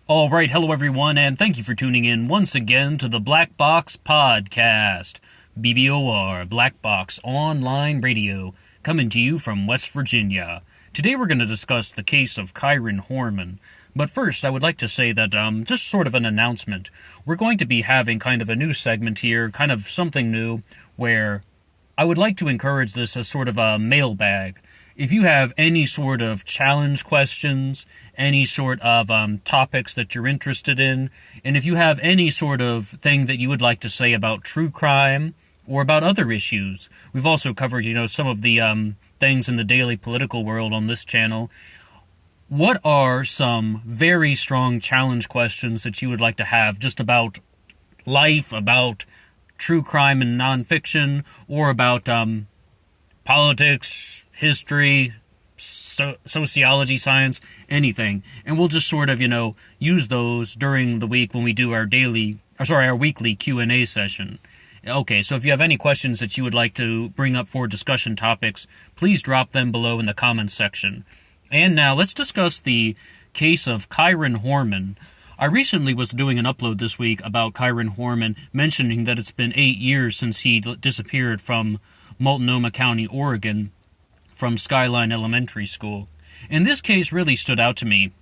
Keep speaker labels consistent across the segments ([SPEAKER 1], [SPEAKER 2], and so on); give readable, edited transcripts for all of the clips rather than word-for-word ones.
[SPEAKER 1] Alright, hello everyone, and thank you for tuning in once again to the Black Box Podcast. BBOR, Black Box Online Radio, coming to you from West Virginia. Today we're going to discuss the case of Kyron Horman. But first, I would like to say that, just sort of an announcement. We're going to be having kind of a new segment here, kind of something new, where I would like to encourage this as sort of a mailbag. If you have any sort of challenge questions, any sort of topics that you're interested in, and if you have any sort of thing that you would like to say about true crime or about other issues, we've also covered, some of the things in the daily political world on this channel. What are some very strong challenge questions that you would like to have just about life, about true crime and nonfiction, or about politics, history, sociology, science, anything. And we'll just sort of, use those during the week when we do our weekly Q&A session. Okay, so if you have any questions that you would like to bring up for discussion topics, please drop them below in the comments section. And now let's discuss the case of Kyron Horman. I recently was doing an upload this week about Kyron Horman, mentioning that it's been 8 years since he disappeared from Multnomah County, Oregon, from Skyline Elementary School. And this case really stood out to me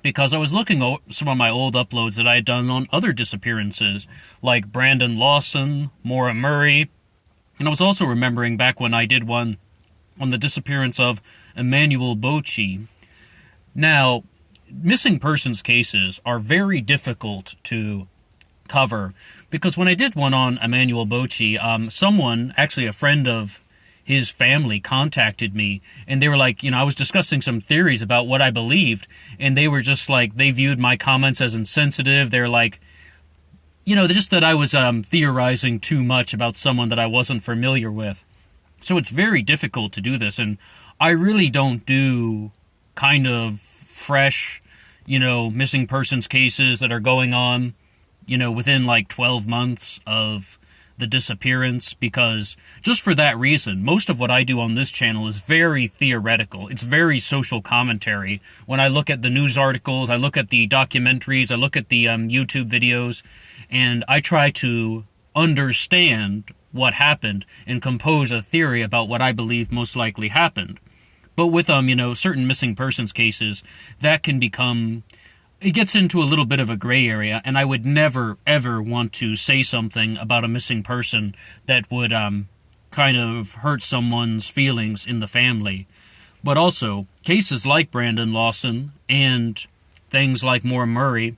[SPEAKER 1] because I was looking at some of my old uploads that I had done on other disappearances, like Brandon Lawson, Maura Murray, and I was also remembering back when I did one on the disappearance of Emmanuel Bocci. Now, missing persons cases are very difficult to cover, because when I did one on Emmanuel Bocci, someone, actually a friend of his family, contacted me, and they were like, I was discussing some theories about what I believed, and they were just like, they viewed my comments as insensitive. They're like, just that I was theorizing too much about someone that I wasn't familiar with. So it's very difficult to do this, and I really don't do kind of fresh, missing persons cases that are going on, within like 12 months of the disappearance, because just for that reason, most of what I do on this channel is very theoretical. It's very social commentary. When I look at the news articles, I look at the documentaries, I look at the YouTube videos, and I try to understand what happened and compose a theory about what I believe most likely happened. But with, certain missing persons cases, that can become, it gets into a little bit of a gray area, and I would never, ever want to say something about a missing person that would, kind of hurt someone's feelings in the family. But also, cases like Brandon Lawson and things like Maura Murray,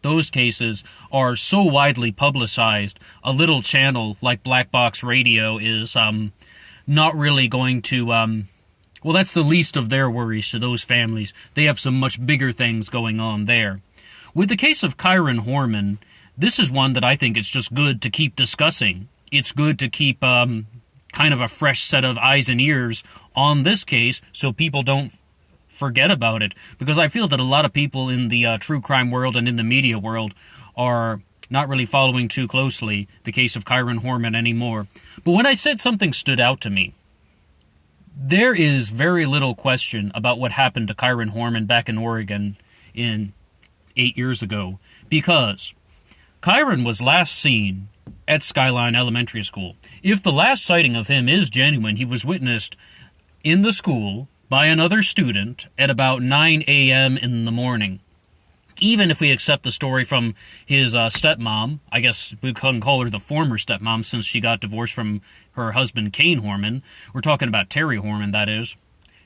[SPEAKER 1] those cases are so widely publicized, a little channel like Black Box Radio is, not really going to, well, that's the least of their worries to those families. They have some much bigger things going on there. With the case of Kyron Horman, this is one that I think it's just good to keep discussing. It's good to keep kind of a fresh set of eyes and ears on this case so people don't forget about it. Because I feel that a lot of people in the true crime world and in the media world are not really following too closely the case of Kyron Horman anymore. But when I said something stood out to me, there is very little question about what happened to Kyron Horman back in Oregon 8 years ago, because Kyron was last seen at Skyline Elementary School. If the last sighting of him is genuine, he was witnessed in the school by another student at about 9 a.m. in the morning. Even if we accept the story from his stepmom, I guess we couldn't call her the former stepmom since she got divorced from her husband, Kane Horman. We're talking about Terry Horman, that is.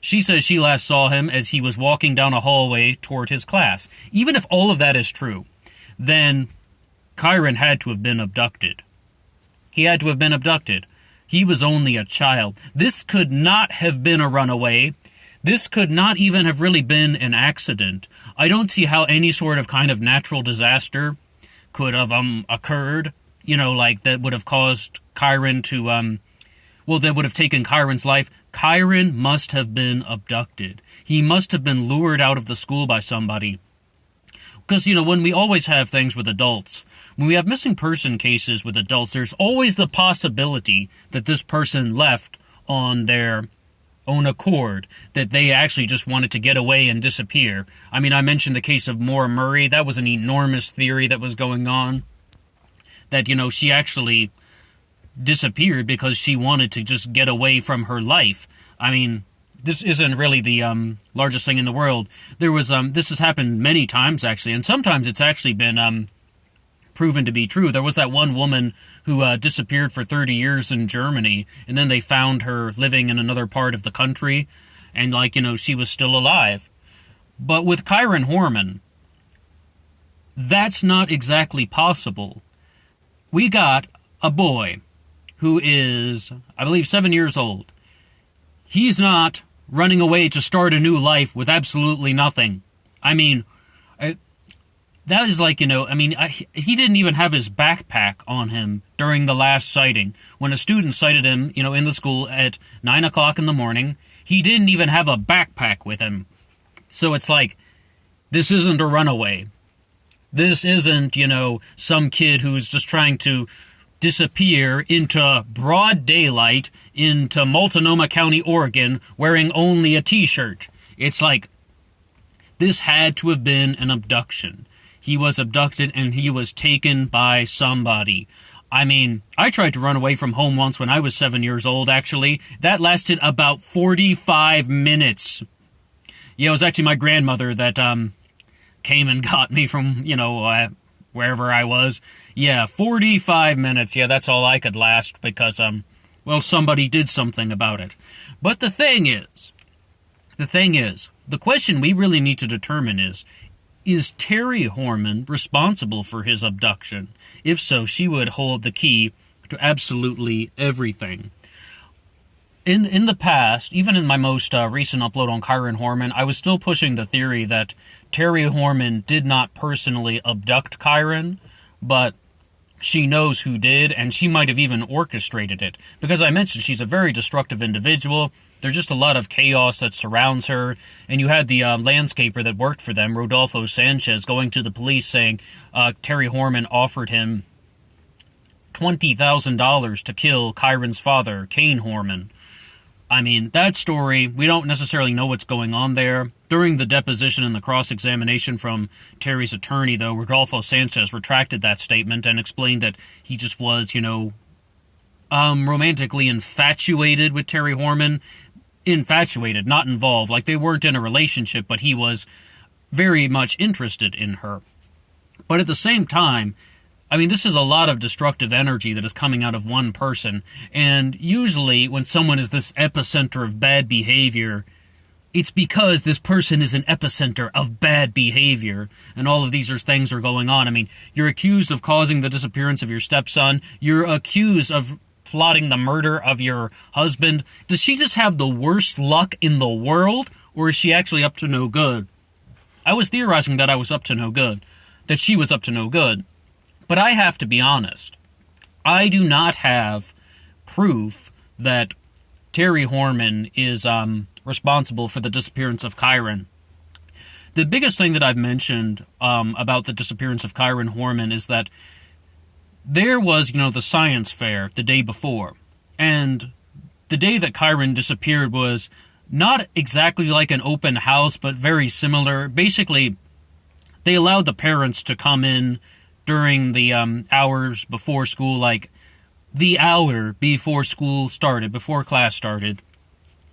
[SPEAKER 1] She says she last saw him as he was walking down a hallway toward his class. Even if all of that is true, then Kyron had to have been abducted. He had to have been abducted. He was only a child. This could not have been a runaway. This could not even have really been an accident. I don't see how any sort of kind of natural disaster could have occurred, like that would have caused Kyron to, that would have taken Kyron's life. Kyron must have been abducted. He must have been lured out of the school by somebody. Because, when we always have things with adults, when we have missing person cases with adults, there's always the possibility that this person left on their own accord, that they actually just wanted to get away and disappear. I mean, I mentioned the case of Maura Murray. That was an enormous theory that was going on, that, she actually disappeared because she wanted to just get away from her life. I mean, this isn't really the largest thing in the world. There was this has happened many times, actually, and sometimes it's actually been proven to be true. There was that one woman who disappeared for 30 years in Germany, and then they found her living in another part of the country, and, she was still alive. But with Kyron Horman, that's not exactly possible. We got a boy who is, I believe, 7 years old. He's not running away to start a new life with absolutely nothing. I mean, that is like, he didn't even have his backpack on him during the last sighting. When a student sighted him, in the school at 9 o'clock in the morning, he didn't even have a backpack with him. So it's like, this isn't a runaway. This isn't, some kid who's just trying to disappear into broad daylight into Multnomah County, Oregon, wearing only a t-shirt. It's like, this had to have been an abduction. He was abducted and he was taken by somebody. I mean, I tried to run away from home once when I was 7 years old, actually. That lasted about 45 minutes. Yeah, it was actually my grandmother that came and got me from, wherever I was. Yeah, 45 minutes. Yeah, that's all I could last because, somebody did something about it. But the thing is, the question we really need to determine is Terry Horman responsible for his abduction? If so, she would hold the key to absolutely everything. In the past, even in my most recent upload on Kyron Horman, I was still pushing the theory that Terry Horman did not personally abduct Kyron, but she knows who did, and she might have even orchestrated it. Because I mentioned she's a very destructive individual. There's just a lot of chaos that surrounds her. And you had the landscaper that worked for them, Rodolfo Sanchez, going to the police saying Terry Horman offered him $20,000 to kill Kyron's father, Kane Horman. I mean, that story, we don't necessarily know what's going on there. During the deposition and the cross-examination from Terry's attorney, though, Rodolfo Sanchez retracted that statement and explained that he just was, romantically infatuated with Terry Horman. Infatuated, not involved. Like, they weren't in a relationship, but he was very much interested in her. But at the same time, I mean, this is a lot of destructive energy that is coming out of one person, and usually when someone is this epicenter of bad behavior, it's because this person is an epicenter of bad behavior, and all of these things are going on. I mean, you're accused of causing the disappearance of your stepson, you're accused of plotting the murder of your husband. Does she just have the worst luck in the world, or is she actually up to no good? I was theorizing that I was up to no good, that she was up to no good. But I have to be honest. I do not have proof that Terry Horman is responsible for the disappearance of Kyron. The biggest thing that I've mentioned about the disappearance of Kyron Horman is that there was, the science fair the day before. And the day that Kyron disappeared was not exactly like an open house, but very similar. Basically, they allowed the parents to come in during the hours before school, like the hour before school started, before class started,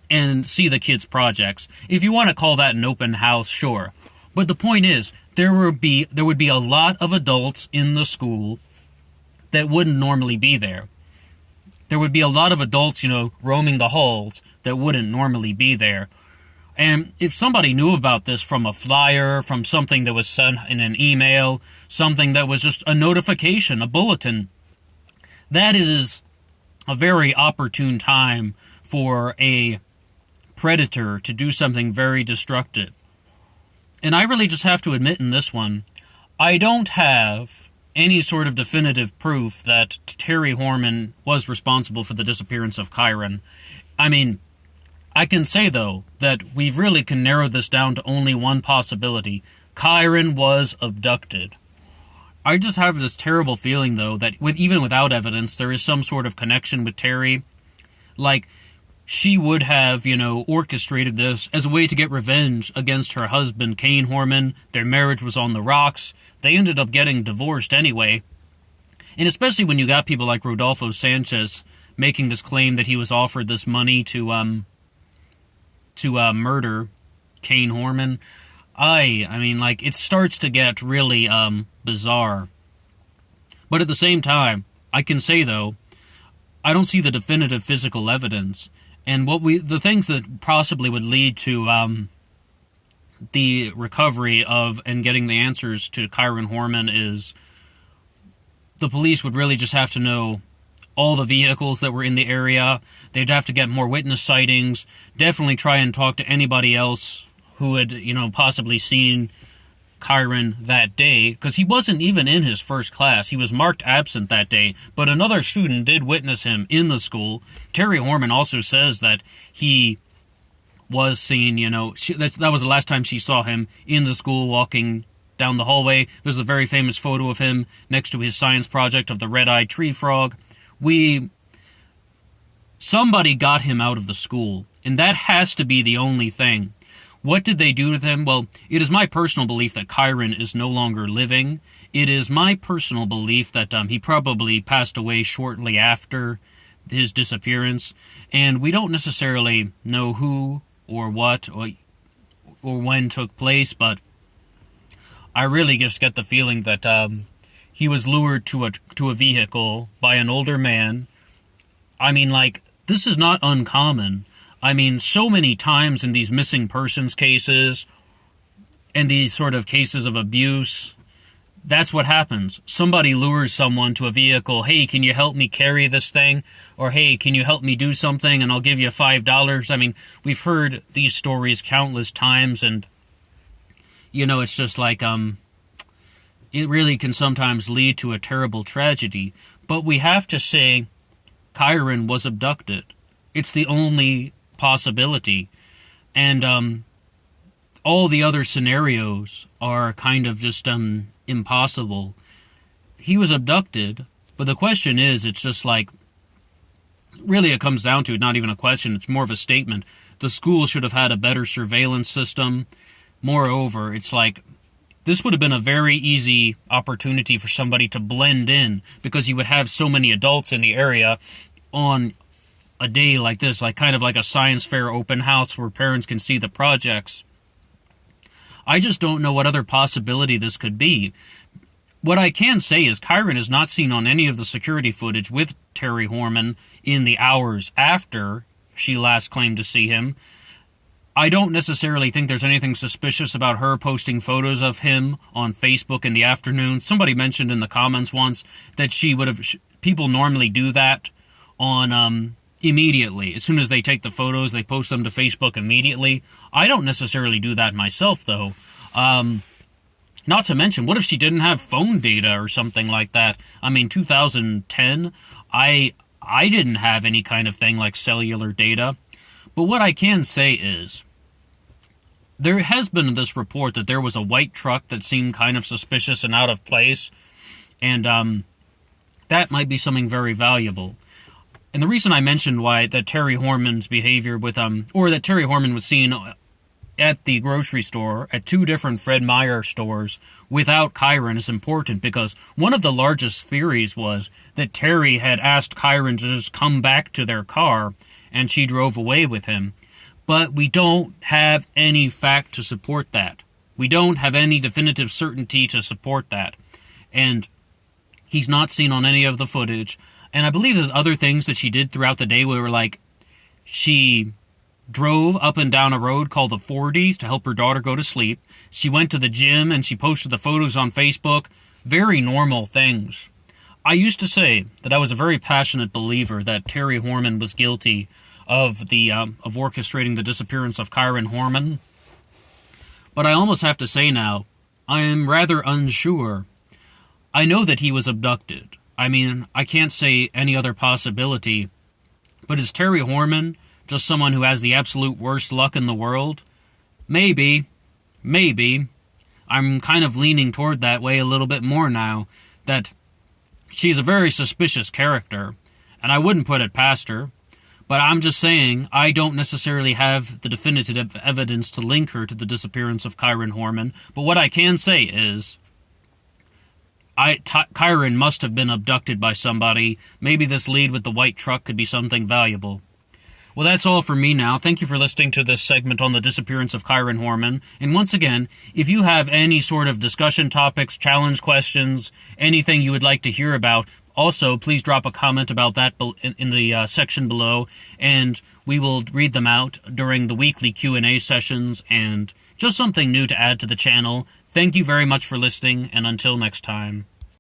[SPEAKER 1] and see the kids' projects. If you want to call that an open house, sure. But the point is, there would be a lot of adults in the school that wouldn't normally be there. There would be a lot of adults, roaming the halls that wouldn't normally be there. And if somebody knew about this from a flyer, from something that was sent in an email, something that was just a notification, a bulletin, that is a very opportune time for a predator to do something very destructive. And I really just have to admit in this one, I don't have any sort of definitive proof that Terry Horman was responsible for the disappearance of Kyron. I mean, I can say, though, that we really can narrow this down to only one possibility. Kyron was abducted. I just have this terrible feeling, though, that even without evidence, there is some sort of connection with Terry. Like, she would have, orchestrated this as a way to get revenge against her husband, Kane Horman. Their marriage was on the rocks. They ended up getting divorced anyway. And especially when you got people like Rodolfo Sanchez making this claim that he was offered this money to murder Kane Horman. It starts to get really bizarre. But at the same time, I can say, though, I don't see the definitive physical evidence. And the things that possibly would lead to the recovery of and getting the answers to Kyron Horman is the police would really just have to know all the vehicles that were in the area. They'd have to get more witness sightings, definitely try and talk to anybody else who had, possibly seen Kyron that day, because he wasn't even in his first class. He was marked absent that day, but another student did witness him in the school. Terry Horman also says that he was seen, that was the last time she saw him in the school walking down the hallway. There's a very famous photo of him next to his science project of the red-eyed tree frog. Somebody got him out of the school, and that has to be the only thing. What did they do with him? Well, it is my personal belief that Kyron is no longer living. It is my personal belief that he probably passed away shortly after his disappearance, and we don't necessarily know who or what or when took place, but I really just get the feeling that he was lured to a vehicle by an older man. This is not uncommon. So many times in these missing persons cases and these sort of cases of abuse, that's what happens. Somebody lures someone to a vehicle. Hey, can you help me carry this thing? Or, hey, can you help me do something and I'll give you $5? We've heard these stories countless times, and, it's just like, it really can sometimes lead to a terrible tragedy. But we have to say Kyron was abducted. It's the only possibility. And all the other scenarios are kind of just impossible. He was abducted, but the question is, it's just like, really it comes down to not even a question, it's more of a statement. The school should have had a better surveillance system. Moreover, it's like, this would have been a very easy opportunity for somebody to blend in, because you would have so many adults in the area on a day like this, like kind of like a science fair open house where parents can see the projects. I just don't know what other possibility this could be. What I can say is Kyron is not seen on any of the security footage with Terry Horman in the hours after she last claimed to see him. I don't necessarily think there's anything suspicious about her posting photos of him on Facebook in the afternoon. Somebody mentioned in the comments once that she would have... People normally do that on... immediately. As soon as they take the photos, they post them to Facebook immediately. I don't necessarily do that myself, though. Not to mention, what if she didn't have phone data or something like that? 2010, I didn't have any kind of thing like cellular data. But what I can say is, there has been this report that there was a white truck that seemed kind of suspicious and out of place, and that might be something very valuable. And the reason I mentioned that Terry Horman's behavior with, or that Terry Horman was seen at the grocery store, at two different Fred Meyer stores, without Kyron is important, because one of the largest theories was that Terry had asked Kyron to just come back to their car, and she drove away with him. But we don't have any fact to support that. We don't have any definitive certainty to support that. And he's not seen on any of the footage. And I believe that other things that she did throughout the day were like, she drove up and down a road called the 40 to help her daughter go to sleep. She went to the gym and she posted the photos on Facebook. Very normal things. I used to say that I was a very passionate believer that Terry Horman was guilty of orchestrating the disappearance of Kyron Horman. But I almost have to say now, I am rather unsure. I know that he was abducted. I can't say any other possibility. But is Terry Horman just someone who has the absolute worst luck in the world? Maybe. I'm kind of leaning toward that way a little bit more now, that she's a very suspicious character, and I wouldn't put it past her. But I'm just saying, I don't necessarily have the definitive evidence to link her to the disappearance of Kyron Horman. But what I can say is, Kyron must have been abducted by somebody. Maybe this lead with the white truck could be something valuable. Well, that's all for me now. Thank you for listening to this segment on the disappearance of Kyron Horman. And once again, if you have any sort of discussion topics, challenge questions, anything you would like to hear about, also, please drop a comment about that in the section below, and we will read them out during the weekly Q&A sessions, and just something new to add to the channel. Thank you very much for listening, and until next time.